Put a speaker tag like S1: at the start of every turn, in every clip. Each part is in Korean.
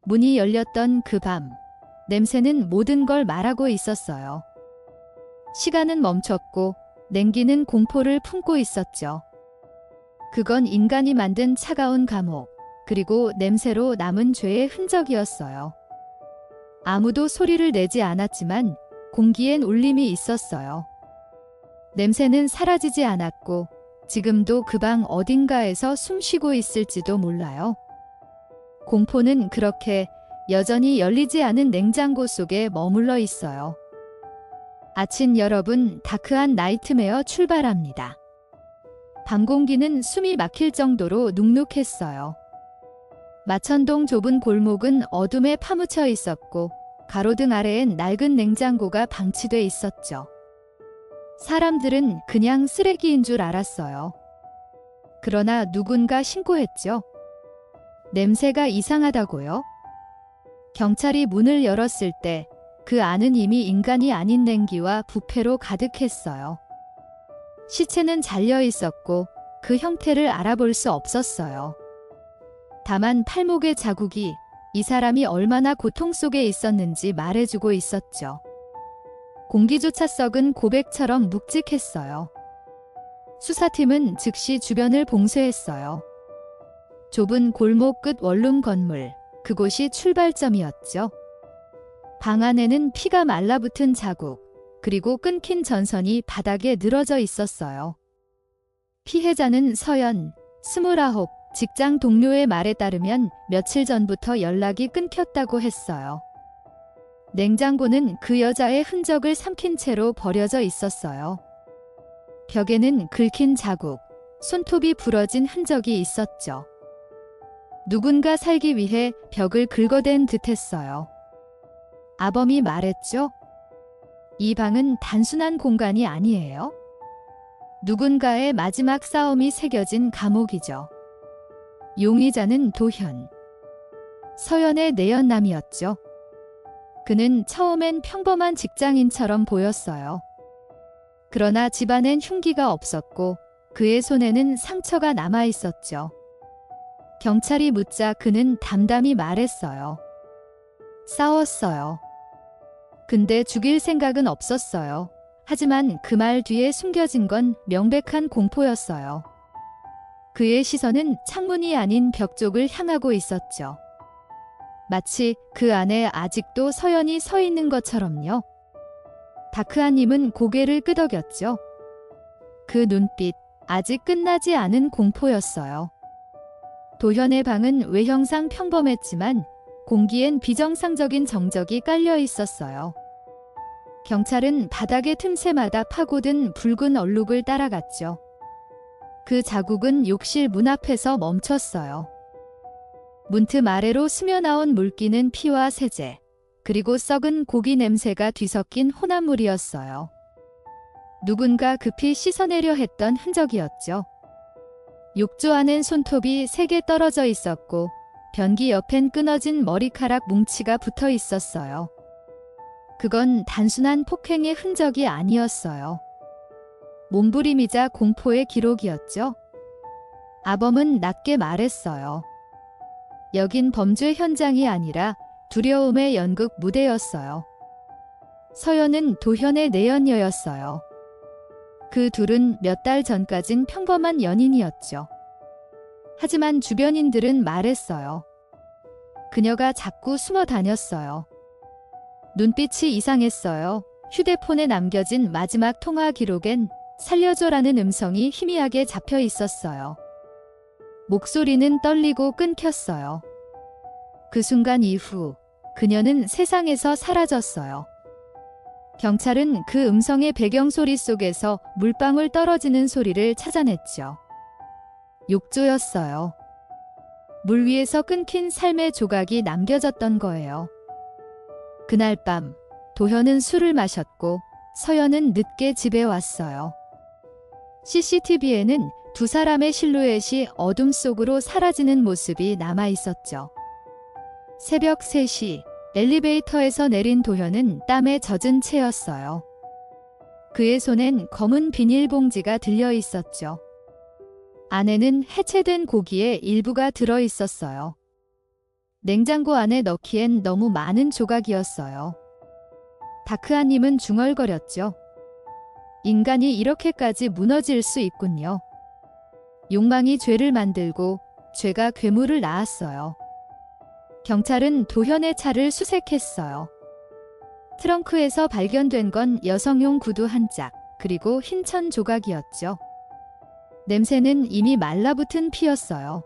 S1: 문이 열렸던 그 밤, 냄새는 모든 걸 말하고 있었어요. 시간은 멈췄고 냉기는 공포를 품고 있었죠. 그건 인간이 만든 차가운 감옥, 그리고 냄새로 남은 죄의 흔적이었어요. 아무도 소리를 내지 않았지만 공기엔 울림이 있었어요. 냄새는 사라지지 않았고 지금도 그 방 어딘가에서 숨쉬고 있을지도 몰라요. 공포는 그렇게 여전히 열리지 않은 냉장고 속에 머물러 있어요. 아침 여러분, 다크한 나이트메어 출발합니다. 밤 공기는 숨이 막힐 정도로 눅눅했어요. 마천동 좁은 골목은 어둠에 파묻혀 있었고 가로등 아래엔 낡은 냉장고가 방치돼 있었죠. 사람들은 그냥 쓰레기인 줄 알았어요. 그러나 누군가 신고했죠. 냄새가 이상하다고요? 경찰이 문을 열었을 때 그 안은 이미 인간이 아닌 냉기와 부패로 가득했어요. 시체는 잘려 있었고 그 형태를 알아볼 수 없었어요. 다만 팔목의 자국이 이 사람이 얼마나 고통 속에 있었는지 말해주고 있었죠. 공기조차 썩은 고백처럼 묵직했어요. 수사팀은 즉시 주변을 봉쇄했어요. 좁은 골목 끝 원룸 건물, 그곳이 출발점이었죠. 방 안에는 피가 말라붙은 자국, 그리고 끊긴 전선이 바닥에 늘어져 있었어요. 피해자는 서연, 29, 직장 동료의 말에 따르면 며칠 전부터 연락이 끊겼다고 했어요. 냉장고는 그 여자의 흔적을 삼킨 채로 버려져 있었어요. 벽에는 긁힌 자국, 손톱이 부러진 흔적이 있었죠. 누군가 살기 위해 벽을 긁어댄 듯했어요. 아범이 말했죠. 이 방은 단순한 공간이 아니에요. 누군가의 마지막 싸움이 새겨진 감옥이죠. 용의자는 도현. 서연의 내연남이었죠. 그는 처음엔 평범한 직장인처럼 보였어요. 그러나 집안엔 흉기가 없었고 그의 손에는 상처가 남아 있었죠. 경찰이 묻자 그는 담담히 말했어요. 싸웠어요. 근데 죽일 생각은 없었어요. 하지만 그 말 뒤에 숨겨진 건 명백한 공포였어요. 그의 시선은 창문이 아닌 벽 쪽을 향하고 있었죠. 마치 그 안에 아직도 서연이 서 있는 것처럼요. 다크아님은 고개를 끄덕였죠. 그 눈빛, 아직 끝나지 않은 공포였어요. 도현의 방은 외형상 평범했지만 공기엔 비정상적인 정적이 깔려 있었어요. 경찰은 바닥의 틈새마다 파고든 붉은 얼룩을 따라갔죠. 그 자국은 욕실 문 앞에서 멈췄어요. 문틈 아래로 스며나온 물기는 피와 세제, 그리고 썩은 고기 냄새가 뒤섞인 혼합물이었어요. 누군가 급히 씻어내려 했던 흔적이었죠. 욕조 안엔 손톱이 3개 떨어져 있었고 변기 옆엔 끊어진 머리카락 뭉치가 붙어 있었어요. 그건 단순한 폭행의 흔적이 아니었어요. 몸부림이자 공포의 기록이었죠. 아범은 낮게 말했어요. 여긴 범죄 현장이 아니라 두려움의 연극 무대였어요. 서연은 도현의 내연녀였어요. 그 둘은 몇 달 전까진 평범한 연인이었죠. 하지만 주변인들은 말했어요. 그녀가 자꾸 숨어 다녔어요. 눈빛이 이상했어요. 휴대폰에 남겨진 마지막 통화 기록엔 살려줘라는 음성이 희미하게 잡혀 있었어요. 목소리는 떨리고 끊겼어요. 그 순간 이후 그녀는 세상에서 사라졌어요. 경찰은 그 음성의 배경소리 속에서 물방울 떨어지는 소리를 찾아냈죠. 욕조였어요. 물 위에서 끊긴 삶의 조각이 남겨졌던 거예요. 그날 밤 도현은 술을 마셨고 서연은 늦게 집에 왔어요. CCTV에는 두 사람의 실루엣이 어둠 속으로 사라지는 모습이 남아 있었죠. 새벽 3시 엘리베이터에서 내린 도현은 땀에 젖은 채였어요. 그의 손엔 검은 비닐봉지가 들려 있었죠. 안에는 해체된 고기의 일부가 들어 있었어요. 냉장고 안에 넣기엔 너무 많은 조각이었어요. 다크아님은 중얼거렸죠. 인간이 이렇게까지 무너질 수 있군요. 욕망이 죄를 만들고 죄가 괴물을 낳았어요. 경찰은 도현의 차를 수색했어요. 트렁크에서 발견된 건 여성용 구두 한 짝, 그리고 흰천 조각이었죠. 냄새는 이미 말라붙은 피였어요.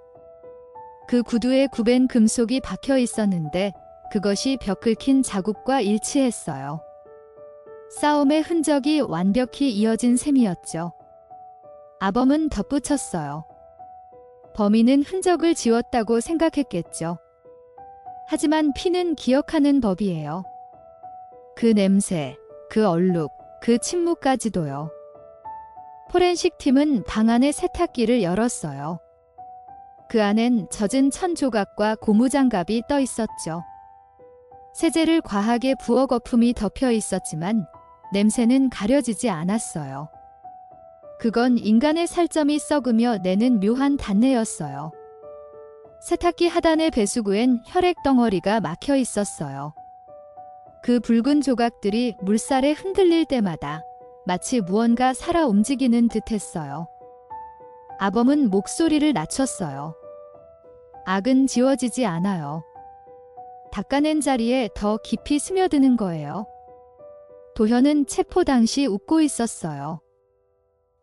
S1: 그 구두에 굽은 금속이 박혀 있었는데 그것이 벽 긁힌 자국과 일치했어요. 싸움의 흔적이 완벽히 이어진 셈이었죠. 아범은 덧붙였어요. 범인은 흔적을 지웠다고 생각했겠죠. 하지만 피는 기억하는 법이에요. 그 냄새, 그 얼룩, 그 침묵까지도요. 포렌식 팀은 방 안의 세탁기를 열었어요. 그 안엔 젖은 천 조각과 고무장갑이 떠 있었죠. 세제를 과하게 부어 거품이 덮여 있었지만 냄새는 가려지지 않았어요. 그건 인간의 살점이 썩으며 내는 묘한 단내였어요. 세탁기 하단의 배수구엔 혈액 덩어리가 막혀 있었어요. 그 붉은 조각들이 물살에 흔들릴 때마다 마치 무언가 살아 움직이는 듯했어요. 아범은 목소리를 낮췄어요. 악은 지워지지 않아요. 닦아낸 자리에 더 깊이 스며드는 거예요. 도현은 체포 당시 웃고 있었어요.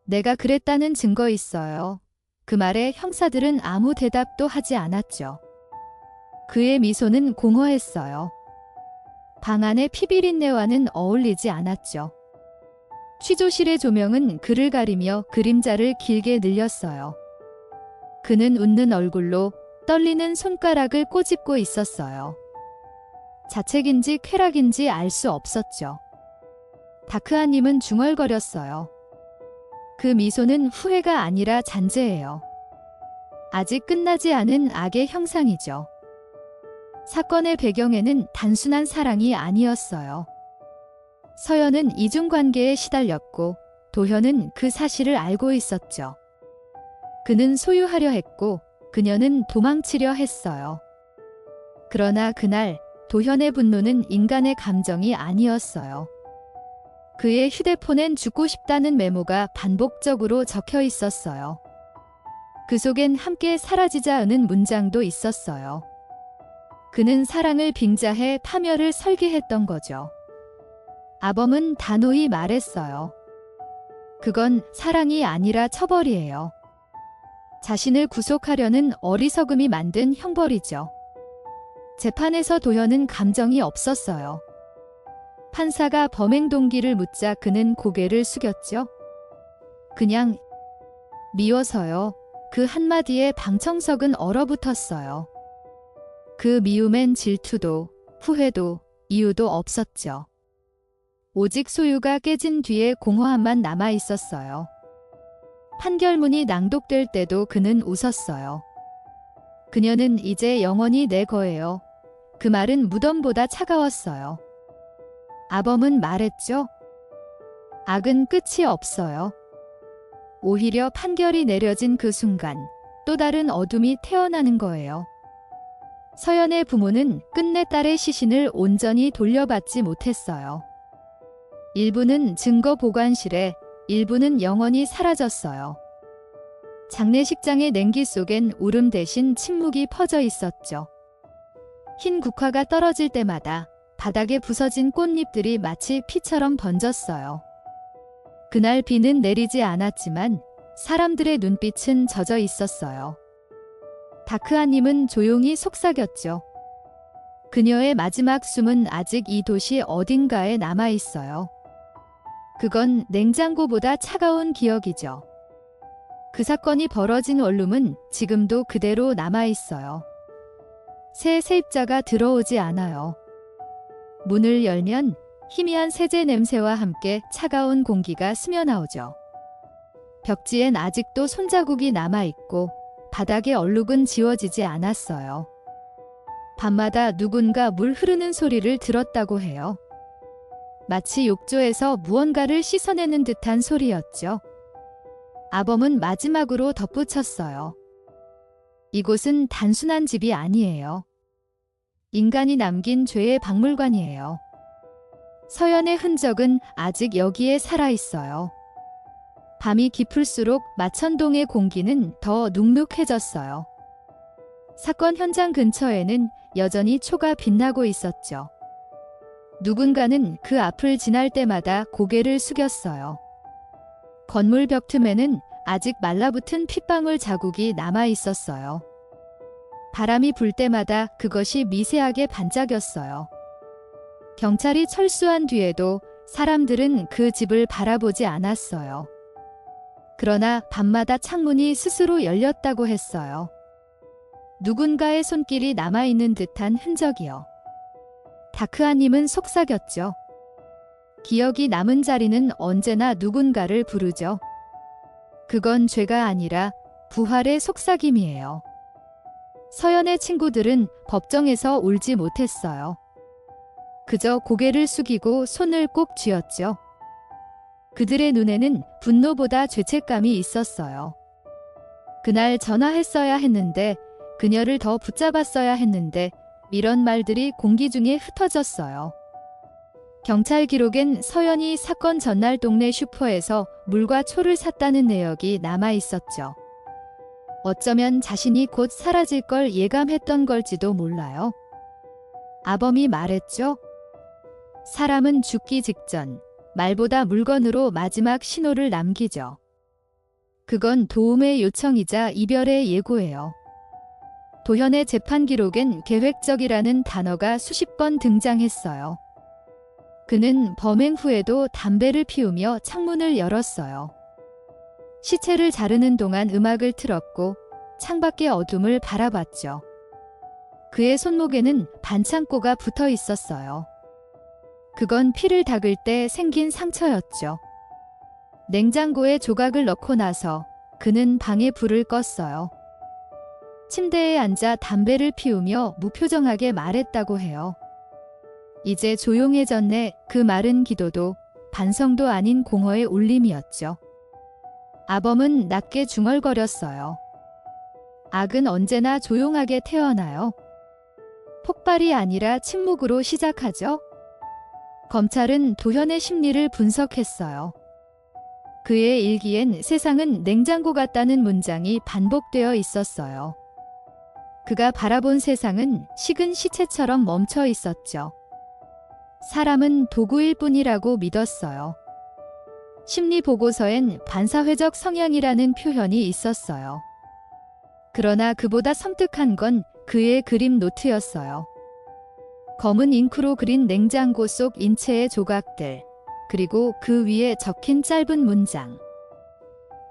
S1: 내가 그랬다는 증거 있어요. 그 말에 형사들은 아무 대답도 하지 않았죠. 그의 미소는 공허했어요. 방 안의 피비린내와는 어울리지 않았죠. 취조실의 조명은 그를 가리며 그림자를 길게 늘렸어요. 그는 웃는 얼굴로 떨리는 손가락을 꼬집고 있었어요. 자책인지 쾌락인지 알 수 없었죠. 다크아님은 중얼거렸어요. 그 미소는 후회가 아니라 잔재예요. 아직 끝나지 않은 악의 형상이죠. 사건의 배경에는 단순한 사랑이 아니었어요. 서연은 이중관계에 시달렸고 도현은 그 사실을 알고 있었죠. 그는 소유하려 했고 그녀는 도망치려 했어요. 그러나 그날 도현의 분노는 인간의 감정이 아니었어요. 그의 휴대폰엔 죽고 싶다는 메모가 반복적으로 적혀 있었어요. 그 속엔 함께 사라지자는 문장도 있었어요. 그는 사랑을 빙자해 파멸을 설계했던 거죠. 아범은 단호히 말했어요. 그건 사랑이 아니라 처벌이에요. 자신을 구속하려는 어리석음이 만든 형벌이죠. 재판에서 도현은 감정이 없었어요. 판사가 범행 동기를 묻자 그는 고개를 숙였죠. 그냥 미워서요. 그 한마디에 방청석은 얼어붙었어요. 그 미움엔 질투도 후회도 이유도 없었죠. 오직 소유가 깨진 뒤에 공허함만 남아 있었어요. 판결문이 낭독될 때도 그는 웃었어요. 그녀는 이제 영원히 내 거예요. 그 말은 무덤보다 차가웠어요. 아범은 말했죠. 악은 끝이 없어요. 오히려 판결이 내려진 그 순간 또 다른 어둠이 태어나는 거예요. 서연의 부모는 끝내 딸의 시신을 온전히 돌려받지 못했어요. 일부는 증거 보관실에, 일부는 영원히 사라졌어요. 장례식장의 냉기 속엔 울음 대신 침묵이 퍼져 있었죠. 흰 국화가 떨어질 때마다 바닥에 부서진 꽃잎들이 마치 피처럼 번졌어요. 그날 비는 내리지 않았지만 사람들의 눈빛은 젖어 있었어요. 다크아님은 조용히 속삭였죠. 그녀의 마지막 숨은 아직 이 도시 어딘가에 남아 있어요. 그건 냉장고보다 차가운 기억이죠. 그 사건이 벌어진 원룸은 지금도 그대로 남아 있어요. 새 세입자가 들어오지 않아요. 문을 열면 희미한 세제 냄새와 함께 차가운 공기가 스며나오죠. 벽지엔 아직도 손자국이 남아있고 바닥의 얼룩은 지워지지 않았어요. 밤마다 누군가 물 흐르는 소리를 들었다고 해요. 마치 욕조에서 무언가를 씻어내는 듯한 소리였죠. 아범은 마지막으로 덧붙였어요. 이곳은 단순한 집이 아니에요. 인간이 남긴 죄의 박물관이에요. 서연의 흔적은 아직 여기에 살아있어요. 밤이 깊을수록 마천동의 공기는 더 눅눅해졌어요. 사건 현장 근처에는 여전히 초가 빛나고 있었죠. 누군가는 그 앞을 지날 때마다 고개를 숙였어요. 건물 벽 틈에는 아직 말라붙은 핏방울 자국이 남아 있었어요. 바람이 불 때마다 그것이 미세하게 반짝였어요. 경찰이 철수한 뒤에도 사람들은 그 집을 바라보지 않았어요. 그러나 밤마다 창문이 스스로 열렸다고 했어요. 누군가의 손길이 남아있는 듯한 흔적이요. 다크아님은 속삭였죠. 기억이 남은 자리는 언제나 누군가를 부르죠. 그건 죄가 아니라 부활의 속삭임이에요. 서연의 친구들은 법정에서 울지 못했어요. 그저 고개를 숙이고 손을 꼭 쥐었죠. 그들의 눈에는 분노보다 죄책감이 있었어요. 그날 전화했어야 했는데, 그녀를 더 붙잡았어야 했는데, 이런 말들이 공기 중에 흩어졌어요. 경찰 기록엔 서연이 사건 전날 동네 슈퍼에서 물과 초를 샀다는 내역이 남아 있었죠. 어쩌면 자신이 곧 사라질 걸 예감했던 걸지도 몰라요. 아범이 말했죠. 사람은 죽기 직전 말보다 물건으로 마지막 신호를 남기죠. 그건 도움의 요청이자 이별의 예고예요. 도현의 재판 기록엔 계획적이라는 단어가 수십 번 등장했어요. 그는 범행 후에도 담배를 피우며 창문을 열었어요. 시체를 자르는 동안 음악을 틀었고 창밖의 어둠을 바라봤죠. 그의 손목에는 반창고가 붙어 있었어요. 그건 피를 닦을 때 생긴 상처였죠. 냉장고에 조각을 넣고 나서 그는 방에 불을 껐어요. 침대에 앉아 담배를 피우며 무표정하게 말했다고 해요. 이제 조용해졌네. 그 말은 기도도 반성도 아닌 공허의 울림이었죠. 아범은 낮게 중얼거렸어요. 악은 언제나 조용하게 태어나요. 폭발이 아니라 침묵으로 시작하죠. 검찰은 도현의 심리를 분석했어요. 그의 일기엔 세상은 냉장고 같다는 문장이 반복되어 있었어요. 그가 바라본 세상은 식은 시체처럼 멈춰 있었죠. 사람은 도구일 뿐이라고 믿었어요. 심리 보고서엔 반사회적 성향이라는 표현이 있었어요. 그러나 그보다 섬뜩한 건 그의 그림 노트였어요. 검은 잉크로 그린 냉장고 속 인체의 조각들, 그리고 그 위에 적힌 짧은 문장.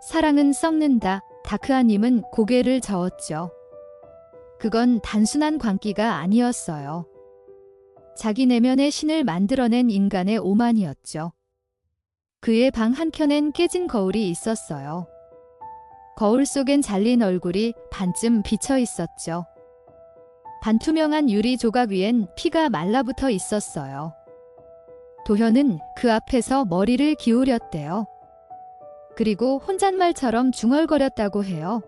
S1: 사랑은 썩는다. 다크아님은 고개를 저었죠. 그건 단순한 광기가 아니었어요. 자기 내면의 신을 만들어낸 인간의 오만이었죠. 그의 방 한켠엔 깨진 거울이 있었어요. 거울 속엔 잘린 얼굴이 반쯤 비쳐 있었죠. 반투명한 유리 조각 위엔 피가 말라붙어 있었어요. 도현은 그 앞에서 머리를 기울였대요. 그리고 혼잣말처럼 중얼거렸다고 해요.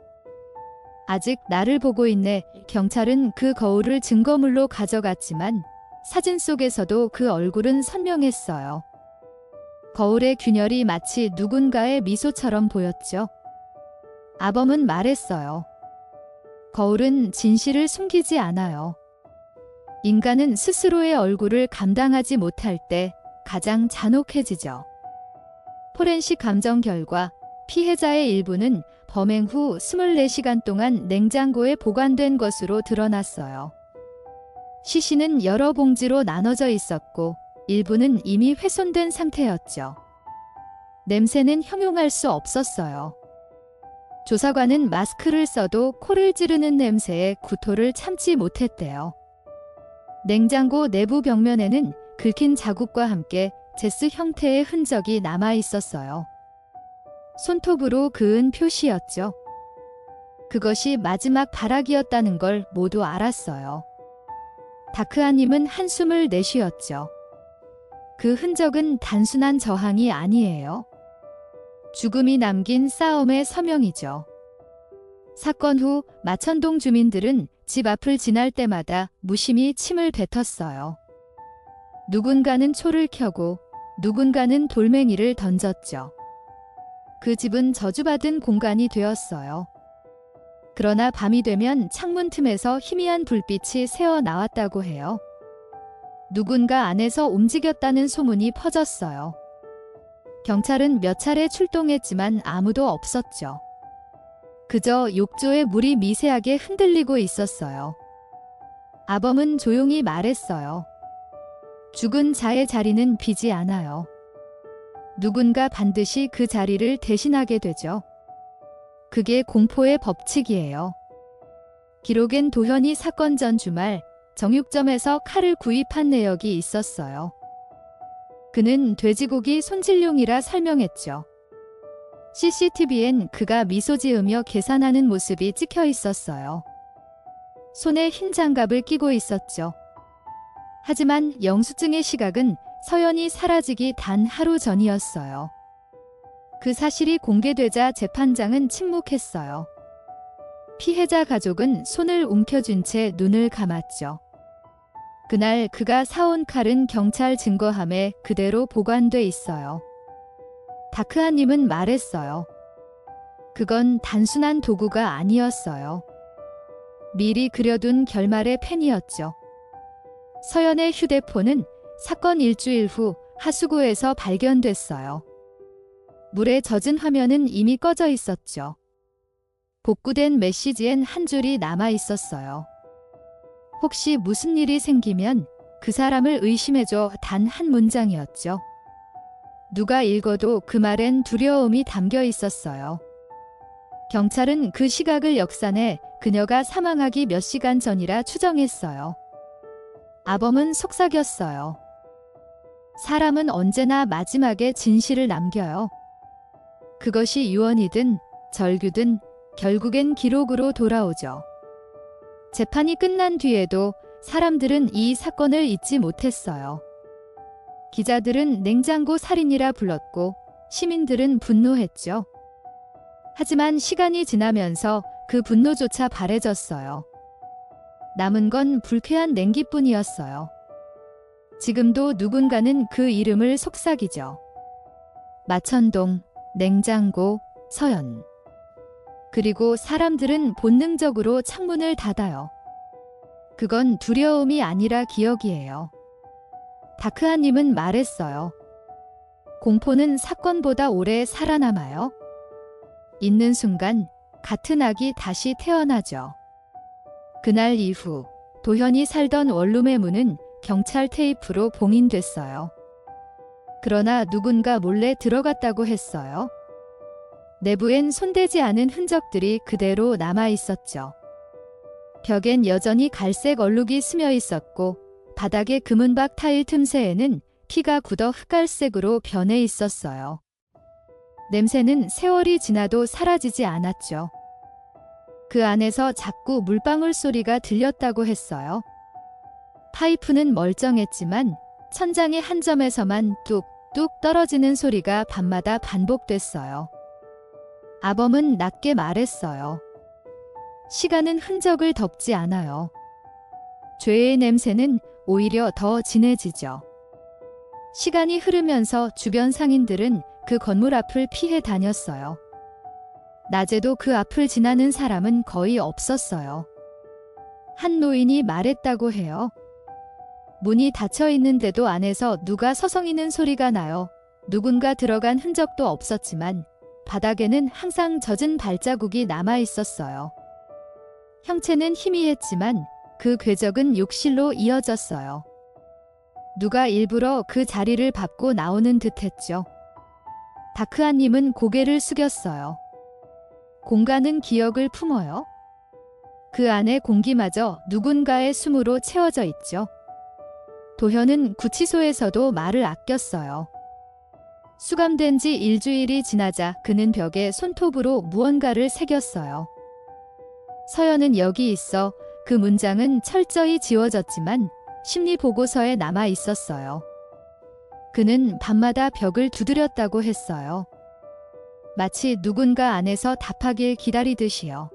S1: 아직 나를 보고 있네. 경찰은 그 거울을 증거물로 가져갔지만 사진 속에서도 그 얼굴은 선명했어요. 거울의 균열이 마치 누군가의 미소처럼 보였죠. 아범은 말했어요. 거울은 진실을 숨기지 않아요. 인간은 스스로의 얼굴을 감당하지 못할 때 가장 잔혹해지죠. 포렌식 감정 결과 피해자의 일부는 범행 후 24시간 동안 냉장고에 보관된 것으로 드러났어요. 시신은 여러 봉지로 나눠져 있었고 일부는 이미 훼손된 상태였죠. 냄새는 형용할 수 없었어요. 조사관은 마스크를 써도 코를 찌르는 냄새에 구토를 참지 못했대요. 냉장고 내부 벽면에는 긁힌 자국과 함께 제스 형태의 흔적이 남아 있었어요. 손톱으로 그은 표시였죠. 그것이 마지막 발악이었다는 걸 모두 알았어요. 다크아님은 한숨을 내쉬었죠. 그 흔적은 단순한 저항이 아니에요. 죽음이 남긴 싸움의 서명이죠. 사건 후 마천동 주민들은 집 앞을 지날 때마다 무심히 침을 뱉었어요. 누군가는 초를 켜고 누군가는 돌멩이를 던졌죠. 그 집은 저주받은 공간이 되었어요. 그러나 밤이 되면 창문 틈에서 희미한 불빛이 새어 나왔다고 해요. 누군가 안에서 움직였다는 소문이 퍼졌어요. 경찰은 몇 차례 출동했지만 아무도 없었죠. 그저 욕조에 물이 미세하게 흔들리고 있었어요. 아범은 조용히 말했어요. 죽은 자의 자리는 비지 않아요. 누군가 반드시 그 자리를 대신하게 되죠. 그게 공포의 법칙이에요. 기록엔 도현이 사건 전 주말 정육점에서 칼을 구입한 내역이 있었어요. 그는 돼지고기 손질용이라 설명했죠. CCTV엔 그가 미소 지으며 계산하는 모습이 찍혀 있었어요. 손에 흰 장갑을 끼고 있었죠. 하지만 영수증의 시각은 서연이 사라지기 단 하루 전이었어요. 그 사실이 공개되자 재판장은 침묵했어요. 피해자 가족은 손을 움켜쥔 채 눈을 감았죠. 그날 그가 사온 칼은 경찰 증거함에 그대로 보관돼 있어요. 다크아님은 말했어요. 그건 단순한 도구가 아니었어요. 미리 그려둔 결말의 펜이었죠. 서연의 휴대폰은 사건 일주일 후 하수구에서 발견됐어요. 물에 젖은 화면은 이미 꺼져 있었죠. 복구된 메시지엔 한 줄이 남아 있었어요. 혹시 무슨 일이 생기면 그 사람을 의심해줘, 단 한 문장이었죠. 누가 읽어도 그 말엔 두려움이 담겨 있었어요. 경찰은 그 시각을 역산해 그녀가 사망하기 몇 시간 전이라 추정했어요. 아범은 속삭였어요. 사람은 언제나 마지막에 진실을 남겨요. 그것이 유언이든 절규든 결국엔 기록으로 돌아오죠. 재판이 끝난 뒤에도 사람들은 이 사건을 잊지 못했어요. 기자들은 냉장고 살인이라 불렀고 시민들은 분노했죠. 하지만 시간이 지나면서 그 분노조차 바래졌어요. 남은 건 불쾌한 냉기뿐이었어요. 지금도 누군가는 그 이름을 속삭이죠. 마천동, 냉장고, 서연. 그리고 사람들은 본능적으로 창문을 닫아요. 그건 두려움이 아니라 기억이에요. 다크아님은 말했어요. 공포는 사건보다 오래 살아남아요. 있는 순간 같은 악이 다시 태어나죠. 그날 이후 도현이 살던 원룸의 문은 경찰 테이프로 봉인됐어요. 그러나 누군가 몰래 들어갔다고 했어요. 내부엔 손대지 않은 흔적들이 그대로 남아 있었죠. 벽엔 여전히 갈색 얼룩이 스며 있었고 바닥의 금은박 타일 틈새에는 피가 굳어 흑갈색으로 변해 있었어요. 냄새는 세월이 지나도 사라지지 않았죠. 그 안에서 자꾸 물방울 소리가 들렸다고 했어요. 파이프는 멀쩡했지만 천장의 한 점에서만 뚝뚝 떨어지는 소리가 밤마다 반복됐어요. 아범은 낮게 말했어요. 시간은 흔적을 덮지 않아요. 죄의 냄새는 오히려 더 진해지죠. 시간이 흐르면서 주변 상인들은 그 건물 앞을 피해 다녔어요. 낮에도 그 앞을 지나는 사람은 거의 없었어요. 한 노인이 말했다고 해요. 문이 닫혀 있는데도 안에서 누가 서성이는 소리가 나요. 누군가 들어간 흔적도 없었지만 바닥에는 항상 젖은 발자국이 남아 있었어요. 형체는 희미했지만 그 궤적은 욕실로 이어졌어요. 누가 일부러 그 자리를 밟고 나오는 듯했죠. 다크아님은 고개를 숙였어요. 공간은 기억을 품어요. 그 안에 공기마저 누군가의 숨으로 채워져 있죠. 도현은 구치소에서도 말을 아꼈어요. 수감된 지 일주일이 지나자 그는 벽에 손톱으로 무언가를 새겼어요. 서연은 여기 있어. 그 문장은 철저히 지워졌지만 심리 보고서에 남아 있었어요. 그는 밤마다 벽을 두드렸다고 했어요. 마치 누군가 안에서 답하길 기다리듯이요.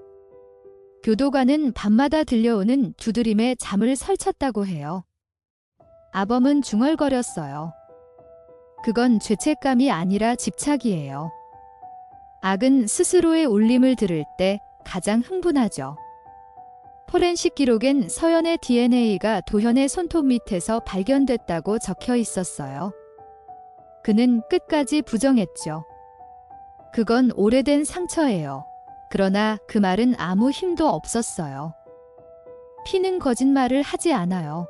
S1: 교도관은 밤마다 들려오는 두드림에 잠을 설쳤다고 해요. 아범은 중얼거렸어요. 그건 죄책감이 아니라 집착이에요. 악은 스스로의 울림을 들을 때 가장 흥분하죠. 포렌식 기록엔 서연의 DNA가 도현의 손톱 밑에서 발견됐다고 적혀 있었어요. 그는 끝까지 부정했죠. 그건 오래된 상처예요. 그러나 그 말은 아무 힘도 없었어요. 피는 거짓말을 하지 않아요.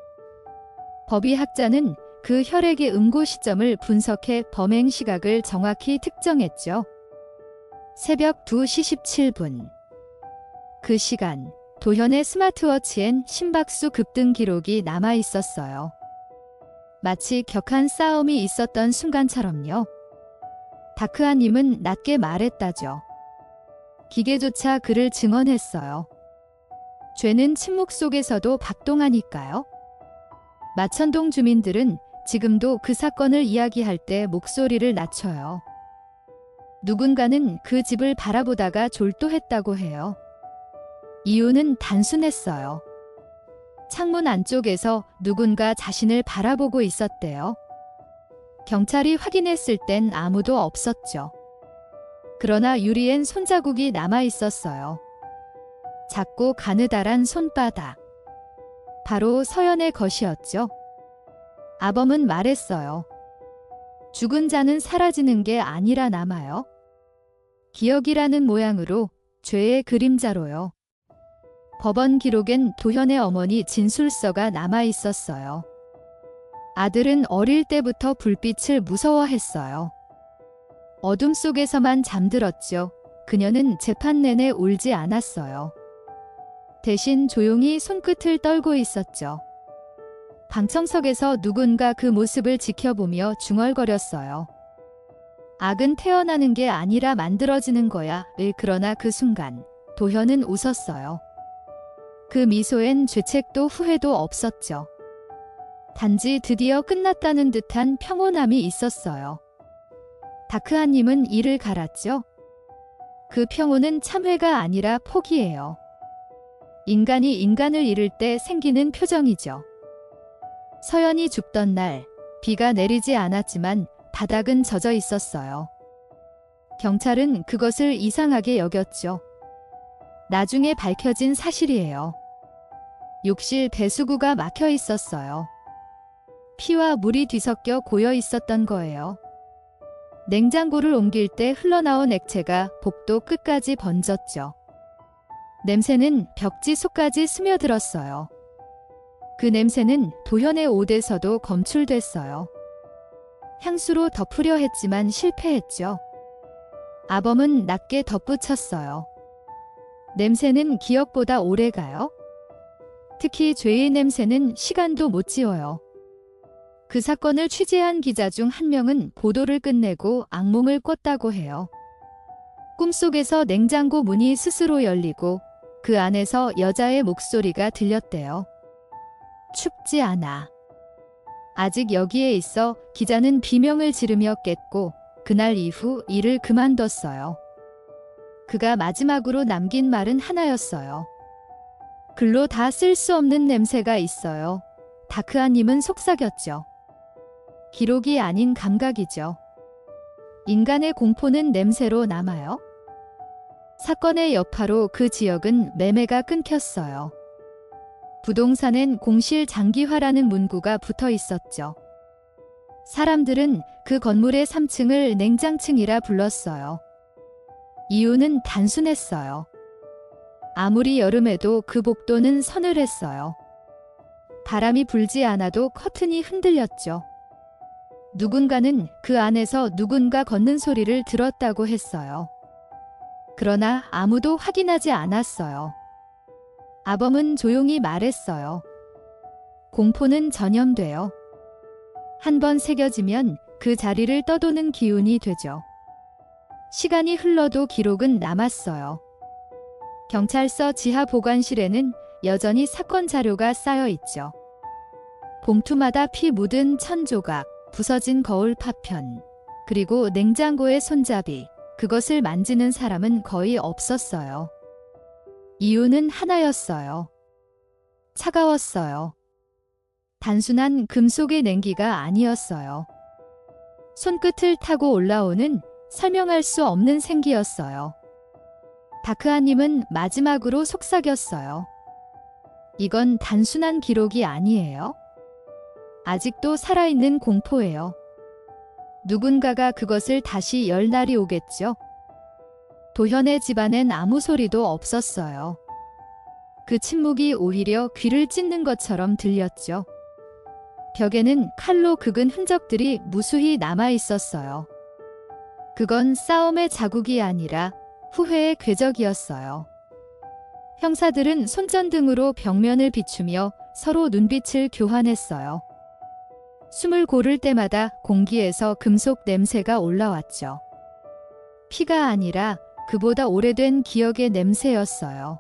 S1: 법의학자는 그 혈액의 음고 시점을 분석해 범행 시각을 정확히 특정했죠. 새벽 2시 17분. 그 시간, 도현의 스마트워치엔 심박수 급등 기록이 남아 있었어요. 마치 격한 싸움이 있었던 순간처럼요. 다크아님은 낮게 말했다죠. 기계조차 그를 증언했어요. 죄는 침묵 속에서도 박동하니까요. 마천동 주민들은 지금도 그 사건을 이야기할 때 목소리를 낮춰요. 누군가는 그 집을 바라보다가 졸도했다고 해요. 이유는 단순했어요. 창문 안쪽에서 누군가 자신을 바라보고 있었대요. 경찰이 확인했을 땐 아무도 없었죠. 그러나 유리엔 손자국이 남아 있었어요. 작고 가느다란 손바닥. 바로 서연의 것이었죠. 아범은 말했어요. 죽은 자는 사라지는 게 아니라 남아요. 기억이라는 모양으로, 죄의 그림자로요. 법원 기록엔 도현의 어머니 진술서가 남아 있었어요. 아들은 어릴 때부터 불빛을 무서워했어요. 어둠 속에서만 잠들었죠. 그녀는 재판 내내 울지 않았어요. 대신 조용히 손끝을 떨고 있었죠. 방청석에서 누군가 그 모습을 지켜보며 중얼거렸어요. 악은 태어나는 게 아니라 만들어지는 거야. 그러나 그 순간 도현은 웃었어요. 그 미소엔 죄책도 후회도 없었죠. 단지 드디어 끝났다는 듯한 평온함이 있었어요. 다크아님은 이를 갈았죠. 그 평온은 참회가 아니라 포기예요. 인간이 인간을 잃을 때 생기는 표정이죠. 서연이 죽던 날, 비가 내리지 않았지만 바닥은 젖어 있었어요. 경찰은 그것을 이상하게 여겼죠. 나중에 밝혀진 사실이에요. 욕실 배수구가 막혀 있었어요. 피와 물이 뒤섞여 고여 있었던 거예요. 냉장고를 옮길 때 흘러나온 액체가 복도 끝까지 번졌죠. 냄새는 벽지 속까지 스며들었어요. 그 냄새는 도현의 옷에서도 검출됐어요. 향수로 덮으려 했지만 실패했죠. 아범은 낮게 덧붙였어요. 냄새는 기억보다 오래가요. 특히 죄의 냄새는 시간도 못 지워요. 그 사건을 취재한 기자 중 한 명은 보도를 끝내고 악몽을 꿨다고 해요. 꿈속에서 냉장고 문이 스스로 열리고 그 안에서 여자의 목소리가 들렸대요. 춥지 않아. 아직 여기에 있어. 기자는 비명을 지르며 깼고 그날 이후 일을 그만뒀어요. 그가 마지막으로 남긴 말은 하나였어요. 글로 다 쓸 수 없는 냄새가 있어요. 다크아님은 속삭였죠. 기록이 아닌 감각이죠. 인간의 공포는 냄새로 남아요. 사건의 여파로 그 지역은 매매가 끊겼어요. 부동산엔 공실 장기화라는 문구가 붙어 있었죠. 사람들은 그 건물의 3층을 냉장층이라 불렀어요. 이유는 단순했어요. 아무리 여름에도 그 복도는 서늘했어요. 바람이 불지 않아도 커튼이 흔들렸죠. 누군가는 그 안에서 누군가 걷는 소리를 들었다고 했어요. 그러나 아무도 확인하지 않았어요. 아범은 조용히 말했어요. 공포는 전염돼요. 한번 새겨지면 그 자리를 떠도는 기운이 되죠. 시간이 흘러도 기록은 남았어요. 경찰서 지하 보관실에는 여전히 사건 자료가 쌓여 있죠. 봉투마다 피 묻은 천 조각, 부서진 거울 파편, 그리고 냉장고의 손잡이, 그것을 만지는 사람은 거의 없었어요. 이유는 하나였어요. 차가웠어요. 단순한 금속의 냉기가 아니었어요. 손끝을 타고 올라오는 설명할 수 없는 생기였어요. 다크아님은 마지막으로 속삭였어요. 이건 단순한 기록이 아니에요. 아직도 살아있는 공포예요. 누군가가 그것을 다시 열 날이 오겠죠. 도현의 집안엔 아무 소리도 없었어요. 그 침묵이 오히려 귀를 찢는 것처럼 들렸죠. 벽에는 칼로 긁은 흔적들이 무수히 남아 있었어요. 그건 싸움의 자국이 아니라 후회의 궤적이었어요. 형사들은 손전등으로 벽면을 비추며 서로 눈빛을 교환했어요. 숨을 고를 때마다 공기에서 금속 냄새가 올라왔죠. 피가 아니라 그보다 오래된 기억의 냄새였어요.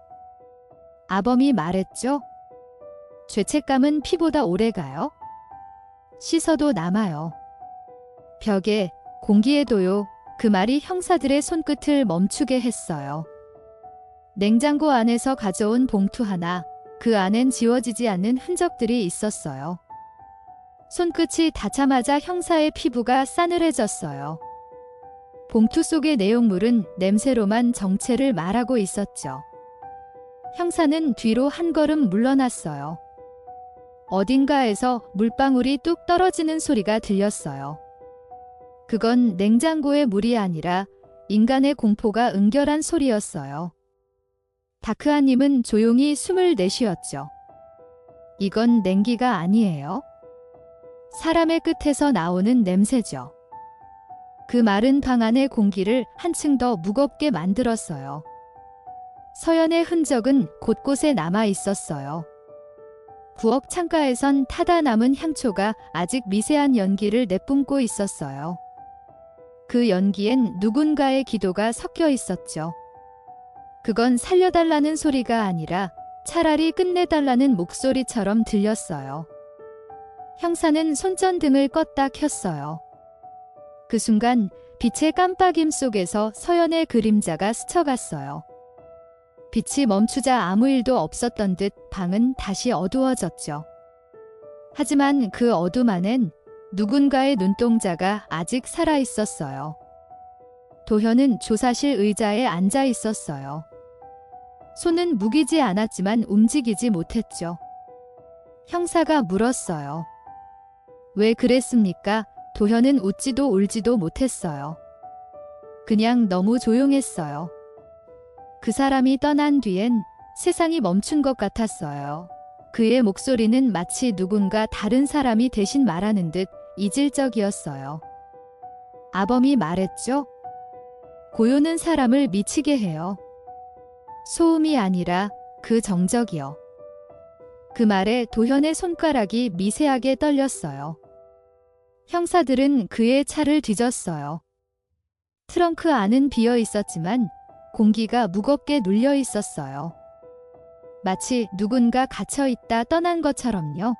S1: 아범이 말했죠. 죄책감은 피보다 오래가요. 씻어도 남아요. 벽에, 공기에도요. 그 말이 형사들의 손끝을 멈추게 했어요. 냉장고 안에서 가져온 봉투 하나, 그 안엔 지워지지 않는 흔적들이 있었어요. 손끝이 닿자마자 형사의 피부가 싸늘해졌어요. 봉투 속의 내용물은 냄새로만 정체를 말하고 있었죠. 형사는 뒤로 한 걸음 물러났어요. 어딘가에서 물방울이 뚝 떨어지는 소리가 들렸어요. 그건 냉장고의 물이 아니라 인간의 공포가 응결한 소리였어요. 다크아님은 조용히 숨을 내쉬었죠. 이건 냉기가 아니에요. 사람의 끝에서 나오는 냄새죠. 그 마른 방 안의 공기를 한층 더 무겁게 만들었어요. 서연의 흔적은 곳곳에 남아 있었어요. 부엌 창가에선 타다 남은 향초가 아직 미세한 연기를 내뿜고 있었어요. 그 연기엔 누군가의 기도가 섞여 있었죠. 그건 살려달라는 소리가 아니라 차라리 끝내달라는 목소리처럼 들렸어요. 형사는 손전등을 껐다 켰어요. 그 순간 빛의 깜빡임 속에서 서연의 그림자가 스쳐갔어요. 빛이 멈추자 아무 일도 없었던 듯 방은 다시 어두워졌죠. 하지만 그 어둠 안엔 누군가의 눈동자가 아직 살아 있었어요. 도현은 조사실 의자에 앉아 있었어요. 손은 무기지 않았지만 움직이지 못했죠. 형사가 물었어요. 왜 그랬습니까? 도현은 웃지도 울지도 못했어요. 그냥 너무 조용했어요. 그 사람이 떠난 뒤엔 세상이 멈춘 것 같았어요. 그의 목소리는 마치 누군가 다른 사람이 대신 말하는 듯 이질적이었어요. 아범이 말했죠. 고요는 사람을 미치게 해요. 소음이 아니라 그 정적이요. 그 말에 도현의 손가락이 미세하게 떨렸어요. 형사들은 그의 차를 뒤졌어요. 트렁크 안은 비어 있었지만 공기가 무겁게 눌려 있었어요. 마치 누군가 갇혀있다 떠난 것처럼요.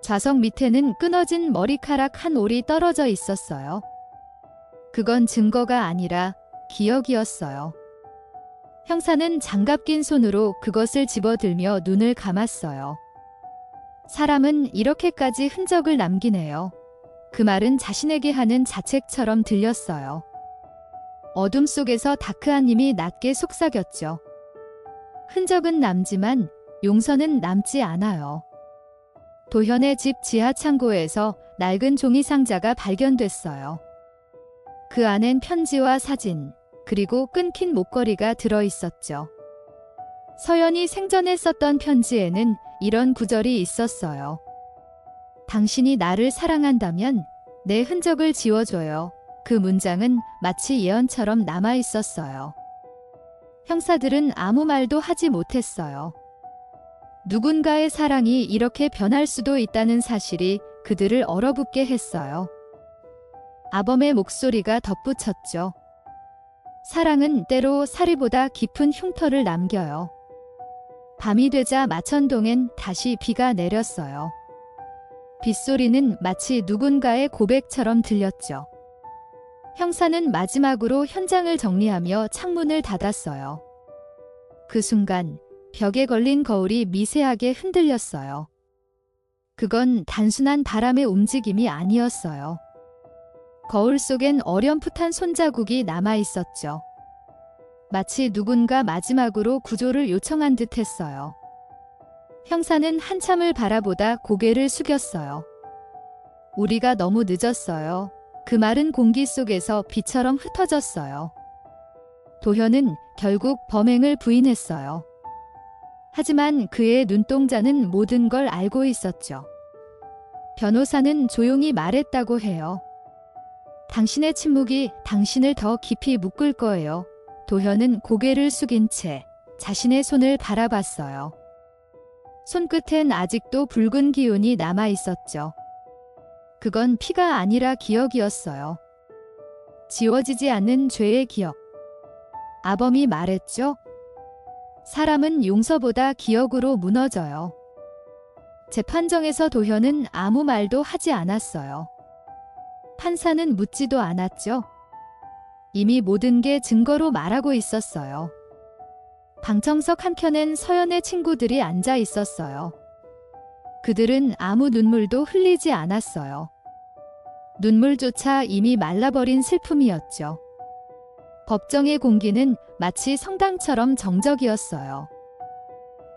S1: 좌석 밑에는 끊어진 머리카락 한 올이 떨어져 있었어요. 그건 증거가 아니라 기억이었어요. 형사는 장갑 낀 손으로 그것을 집어들며 눈을 감았어요. 사람은 이렇게까지 흔적을 남기네요. 그 말은 자신에게 하는 자책처럼 들렸어요. 어둠 속에서 다크아님이 낮게 속삭였죠. 흔적은 남지만 용서는 남지 않아요. 도현의 집 지하 창고에서 낡은 종이 상자가 발견됐어요. 그 안엔 편지와 사진, 그리고 끊긴 목걸이가 들어있었죠. 서연이 생전에 썼던 편지에는 이런 구절이 있었어요. 당신이 나를 사랑한다면 내 흔적을 지워줘요. 그 문장은 마치 예언처럼 남아 있었어요. 형사들은 아무 말도 하지 못했어요. 누군가의 사랑이 이렇게 변할 수도 있다는 사실이 그들을 얼어붙게 했어요. 아범의 목소리가 덧붙였죠. 사랑은 때로 사리보다 깊은 흉터를 남겨요. 밤이 되자 마천동엔 다시 비가 내렸어요. 빗소리는 마치 누군가의 고백처럼 들렸죠. 형사는 마지막으로 현장을 정리하며 창문을 닫았어요. 그 순간 벽에 걸린 거울이 미세하게 흔들렸어요. 그건 단순한 바람의 움직임이 아니었어요. 거울 속엔 어렴풋한 손자국이 남아 있었죠. 마치 누군가 마지막으로 구조를 요청한 듯 했어요. 형사는 한참을 바라보다 고개를 숙였어요. 우리가 너무 늦었어요. 그 말은 공기 속에서 비처럼 흩어졌어요. 도현은 결국 범행을 부인했어요. 하지만 그의 눈동자는 모든 걸 알고 있었죠. 변호사는 조용히 말했다고 해요. 당신의 침묵이 당신을 더 깊이 묶을 거예요. 도현은 고개를 숙인 채 자신의 손을 바라봤어요. 손끝엔 아직도 붉은 기운이 남아 있었죠. 그건 피가 아니라 기억이었어요. 지워지지 않는 죄의 기억. 아범이 말했죠. 사람은 용서보다 기억으로 무너져요. 재판정에서 도현은 아무 말도 하지 않았어요. 판사는 묻지도 않았죠. 이미 모든 게 증거로 말하고 있었어요. 방청석 한켠엔 서연의 친구들이 앉아 있었어요. 그들은 아무 눈물도 흘리지 않았어요. 눈물조차 이미 말라버린 슬픔이었죠. 법정의 공기는 마치 성당처럼 정적이었어요.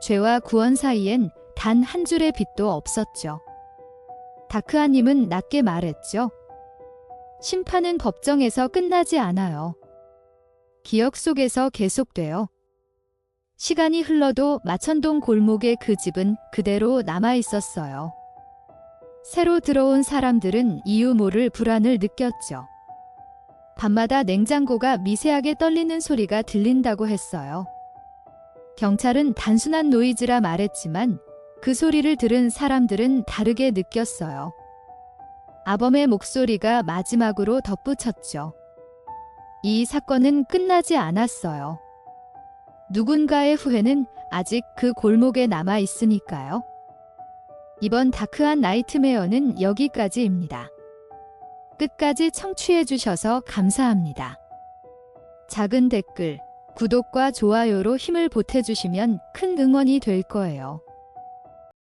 S1: 죄와 구원 사이엔 단 한 줄의 빛도 없었죠. 다크아님은 낮게 말했죠. 심판은 법정에서 끝나지 않아요. 기억 속에서 계속돼요. 시간이 흘러도 마천동 골목의 그 집은 그대로 남아 있었어요. 새로 들어온 사람들은 이유 모를 불안을 느꼈죠. 밤마다 냉장고가 미세하게 떨리는 소리가 들린다고 했어요. 경찰은 단순한 노이즈라 말했지만 그 소리를 들은 사람들은 다르게 느꼈어요. 아범의 목소리가 마지막으로 덧붙였죠. 이 사건은 끝나지 않았어요. 누군가의 후회는 아직 그 골목에 남아 있으니까요. 이번 다크한 나이트메어는 여기까지입니다. 끝까지 청취해 주셔서 감사합니다. 작은 댓글, 구독과 좋아요로 힘을 보태주시면 큰 응원이 될 거예요.